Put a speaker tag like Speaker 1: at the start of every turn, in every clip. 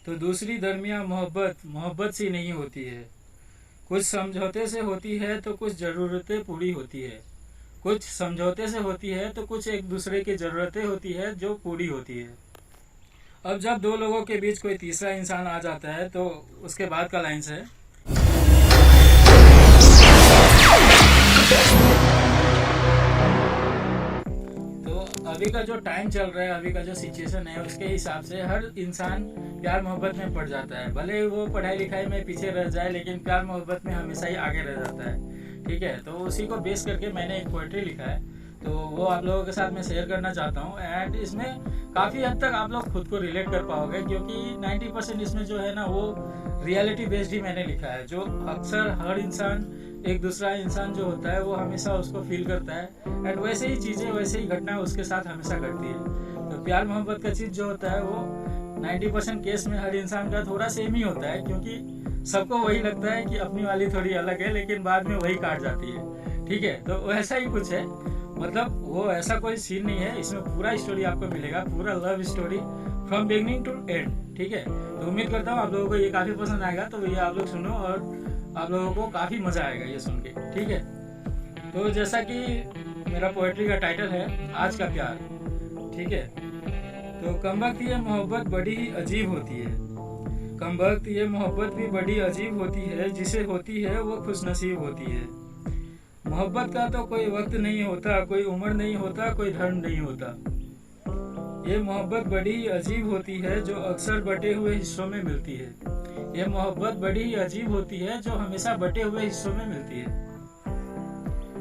Speaker 1: तो दूसरी दरमियाँ मोहब्बत मोहब्बत सी नहीं होती है। कुछ समझौते से होती है तो कुछ ज़रूरतें पूरी होती है। कुछ समझौते से होती है तो कुछ एक दूसरे की ज़रूरतें होती है जो पूरी होती है। अब जब दो लोगों के बीच कोई तीसरा इंसान आ जाता है तो उसके बाद का लाइन्स है, तो अभी का जो टाइम चल रहा है, अभी का जो सिचुएशन है, उसके हिसाब से हर इंसान प्यार मोहब्बत में पड़ जाता है। भले वो पढ़ाई लिखाई में पीछे रह जाए, लेकिन प्यार मोहब्बत में हमेशा ही आगे रह जाता है। ठीक है, तो उसी को बेस करके मैंने एक पोएट्री लिखा है, तो वो आप लोगों के साथ मैं शेयर करना चाहता हूँ। एंड इसमें काफ़ी हद तक आप लोग खुद को रिलेट कर पाओगे, क्योंकि 90% इसमें जो है ना वो रियलिटी बेस्ड ही मैंने लिखा है, जो अक्सर हर इंसान, एक दूसरा इंसान जो होता है वो हमेशा उसको फील करता है। एंड वैसे ही चीज़ें, वैसे ही घटना उसके साथ हमेशा घटती है। तो प्यार मोहब्बत का चीज़ जो होता है वो 90% केस में हर इंसान का थोड़ा सेम ही होता है, क्योंकि सबको वही लगता है कि अपनी वाली थोड़ी अलग है, लेकिन बाद में वही काट जाती है। ठीक है, तो वैसा ही कुछ है, मतलब वो ऐसा कोई सीन नहीं है, इसमें पूरा स्टोरी आपको मिलेगा, पूरा love story from beginning to end. ठीक है, तो उम्मीद करता हूँ आप लोगों को ये काफ़ी पसंद आएगा, तो ये आप लोग सुनो और आप लोगों को काफ़ी मज़ा आएगा ये सुन के। ठीक है, तो जैसा कि मेरा पोएट्री का टाइटल है आज का प्यार। ठीक है, तो कमबख्त ये मोहब्बत बड़ी ही अजीब होती है। कमबख्त ये मोहब्बत भी बड़ी अजीब होती है, जिसे होती है वो खुशनसीब होती है। मोहब्बत का तो कोई वक्त नहीं होता, कोई उम्र नहीं होता, कोई धर्म नहीं होता। ये मोहब्बत बड़ी ही अजीब होती है जो अक्सर बटे हुए हिस्सों में मिलती है। ये मोहब्बत बड़ी ही अजीब होती है जो हमेशा बटे हुए हिस्सों में मिलती है।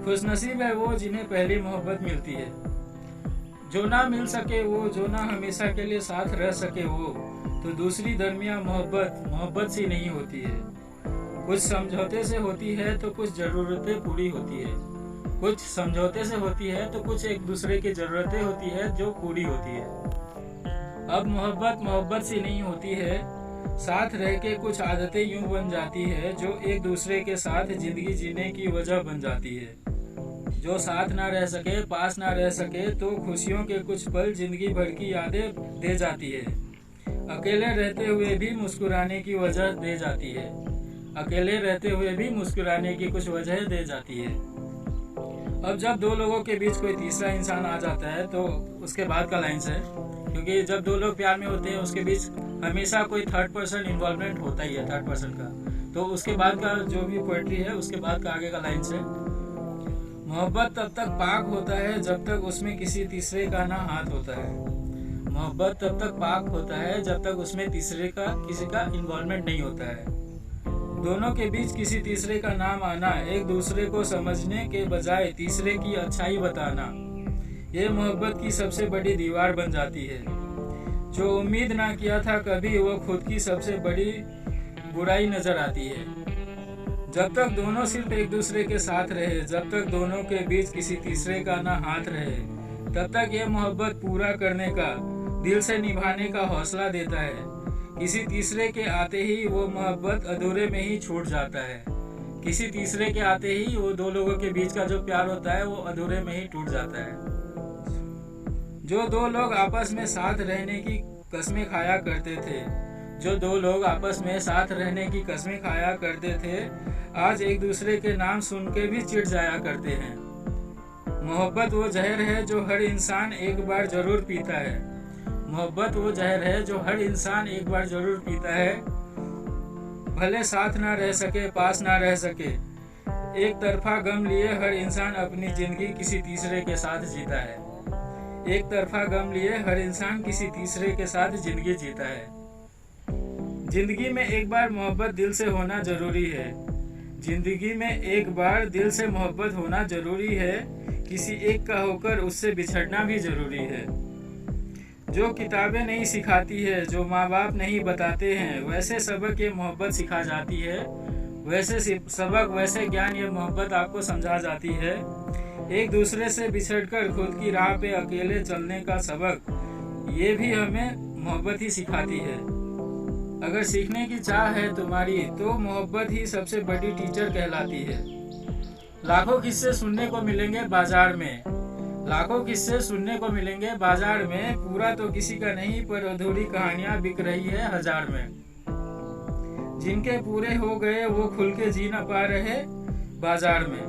Speaker 1: खुशनसीब है वो जिन्हें पहली मोहब्बत मिलती है। जो ना मिल सके वो, जो ना हमेशा के लिए साथ रह सके वो, तो दूसरी दरमियाँ मोहब्बत मोहब्बत सी नहीं होती है। कुछ समझौते से होती है तो कुछ ज़रूरतें पूरी होती है। कुछ समझौते से होती है तो कुछ एक दूसरे की ज़रूरतें होती है जो पूरी होती है। अब मोहब्बत मोहब्बत सी नहीं होती है, साथ रह के कुछ आदतें यूं बन जाती है जो एक दूसरे के साथ जिंदगी जीने की वजह बन जाती है। जो साथ ना रह सके, पास ना रह सके, तो खुशियों के कुछ पल जिंदगी भर की यादें दे जाती है। अकेले रहते हुए भी मुस्कुराने की वजह दे जाती है। अकेले रहते हुए भी मुस्कुराने की कुछ वजह दे जाती है। अब जब दो लोगों के बीच कोई तीसरा इंसान आ जाता है तो उसके बाद का लाइन्स है, क्योंकि जब दो लोग प्यार में होते हैं उसके बीच हमेशा कोई थर्ड पर्सन इन्वॉल्वमेंट होता ही है, थर्ड पर्सन का। तो उसके बाद का जो भी पोएट्री है उसके बाद का आगे का लाइन्स है, मोहब्बत तब तक पाक होता है जब तक उसमें किसी तीसरे का ना हाथ होता है। मोहब्बत तब तक पाक होता है जब तक उसमें तीसरे का किसी का इन्वॉल्वमेंट नहीं होता है। दोनों के बीच किसी तीसरे का नाम आना, एक दूसरे को समझने के बजाय तीसरे की अच्छाई बताना, ये मोहब्बत की सबसे बड़ी दीवार बन जाती है। जो उम्मीद ना किया था कभी, वो खुद की सबसे बड़ी बुराई नजर आती है। जब तक दोनों सिर्फ एक दूसरे के साथ रहे, जब तक दोनों के बीच किसी तीसरे का ना हाथ रहे, तब तक ये मोहब्बत पूरा करने का, दिल से निभाने का हौसला देता है। किसी तीसरे के आते ही वो मोहब्बत अधूरे में ही छूट जाता है। किसी तीसरे के आते ही वो दो लोगों के बीच का जो प्यार होता है वो अधूरे में ही टूट जाता है। जो दो लोग आपस में साथ रहने की कस्में खाया करते थे, जो दो लोग आपस में साथ रहने की कस्में खाया करते थे, आज एक दूसरे के नाम सुन के भी चिढ़ जाया करते हैं। मोहब्बत वो जहर है जो हर इंसान एक बार जरूर पीता है। मोहब्बत वो जहर है जो हर इंसान एक बार जरूर पीता है। भले साथ ना रह सके, पास ना रह सके, एक तरफा गम लिए हर इंसान अपनी जिंदगी किसी तीसरे के साथ जीता है। एक तरफा गम लिए हर इंसान किसी तीसरे के साथ जिंदगी जीता है। जिंदगी में एक बार मोहब्बत दिल से होना जरूरी है। जिंदगी में एक बार दिल से मोहब्बत होना जरूरी है। किसी एक का होकर उससे बिछड़ना भी जरूरी है। जो किताबें नहीं सिखाती है, जो माँ बाप नहीं बताते हैं, वैसे सबक ये मोहब्बत सिखा जाती है। वैसे सबक, वैसे ज्ञान ये मोहब्बत आपको समझा जाती है। एक दूसरे से बिछड़कर खुद की राह पे अकेले चलने का सबक, ये भी हमें मोहब्बत ही सिखाती है। अगर सीखने की चाह है तुम्हारी, तो मोहब्बत ही सबसे बड़ी टीचर कहलाती है। लाखों किस्से सुनने को मिलेंगे बाजार में, लाखों किस्से सुनने को मिलेंगे बाजार में, पूरा तो किसी का नहीं पर अधूरी कहानियां बिक रही है हजार में। जिनके पूरे हो गए वो खुल के जी ना पा रहे बाजार में,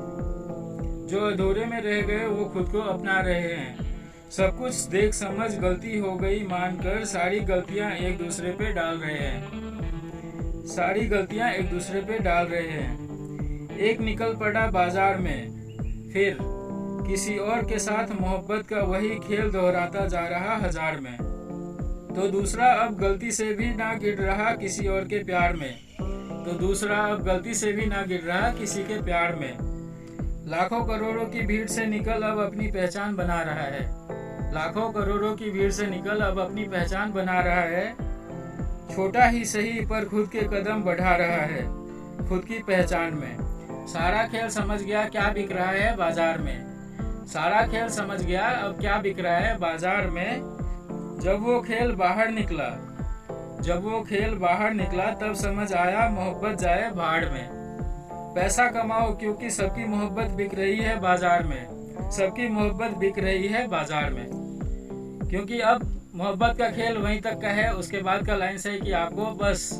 Speaker 1: जो अधूरे में रह गए वो खुद को अपना रहे हैं। सब कुछ देख समझ गलती हो गई मानकर, सारी गलतियां एक दूसरे पे डाल रहे हैं, सारी गलतियां एक दूसरे पे डाल रहे हैं। एक निकल पड़ा बाजार में फिर किसी और के साथ मोहब्बत का वही खेल दोहराता जा रहा हजार में। तो दूसरा अब गलती से भी ना गिर रहा किसी और के प्यार में, तो दूसरा अब गलती से भी ना गिर रहा किसी के प्यार में। लाखों करोड़ों की भीड़ से निकल अब अपनी पहचान बना रहा है, लाखों करोड़ों की भीड़ से निकल अब अपनी पहचान बना रहा है। छोटा ही सही पर खुद के कदम बढ़ा रहा है, खुद की पहचान में। सारा खेल समझ गया क्या बिक रहा है बाजार में, सारा खेल समझ गया अब क्या बिक रहा है बाजार में। जब वो खेल बाहर निकला, जब वो खेल बाहर निकला तब समझ आया मोहब्बत जाए भाड़ में। पैसा कमाओ क्योंकि सबकी मोहब्बत बिक रही है बाजार में, सबकी मोहब्बत बिक रही है बाजार में। क्योंकि अब मोहब्बत का खेल वहीं तक का है, उसके बाद का लाइन है कि आपको बस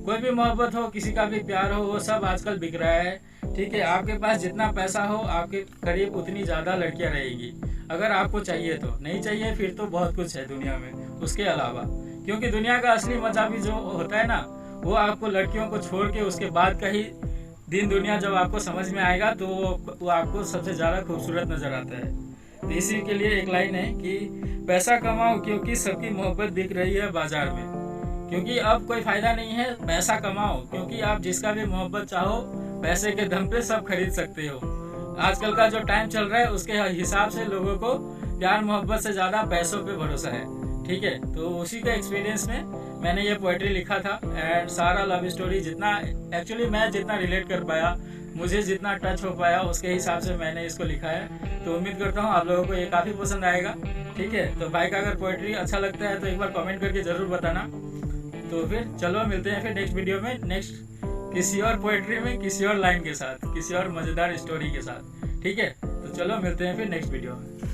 Speaker 1: कोई भी मोहब्बत हो, किसी का भी प्यार हो, वो सब आजकल बिक रहा है। ठीक है, आपके पास जितना पैसा हो आपके करीब उतनी ज्यादा लड़कियां रहेगी, अगर आपको चाहिए तो। नहीं चाहिए फिर तो बहुत कुछ है दुनिया में उसके अलावा। क्योंकि दुनिया का असली मजा भी जो होता है ना, वो आपको लड़कियों को छोड़ के उसके बाद का ही दिन दुनिया जब आपको समझ में आएगा तो वो आपको सबसे ज्यादा खूबसूरत नजर आता है। तो इसी के लिए एक लाइन है कि पैसा कमाओ क्योंकि सबकी मोहब्बत बिक रही है बाजार में। क्योंकि अब कोई फायदा नहीं है, पैसा कमाओ क्योंकि आप जिसका भी मोहब्बत चाहो पैसे के दम पे सब खरीद सकते हो। आजकल का जो टाइम चल रहा है उसके हिसाब से लोगों को प्यार मोहब्बत से ज्यादा पैसों पे भरोसा है। ठीक है, तो उसी का एक्सपीरियंस में मैंने ये पोएट्री लिखा था। एंड सारा लव स्टोरी जितना एक्चुअली मैं जितना रिलेट कर पाया, मुझे जितना टच हो पाया, उसके हिसाब से मैंने इसको लिखा है। तो उम्मीद करता हूँ आप लोगों को ये काफी पसंद आएगा। ठीक है, तो भाई का अगर पोएट्री अच्छा लगता है तो एक बार कमेंट करके जरूर बताना। तो फिर चलो मिलते हैं फिर नेक्स्ट वीडियो में, नेक्स्ट किसी और पोएट्री में, किसी और लाइन के साथ, किसी और मजेदार स्टोरी के साथ। ठीक है, तो चलो मिलते हैं फिर नेक्स्ट वीडियो में।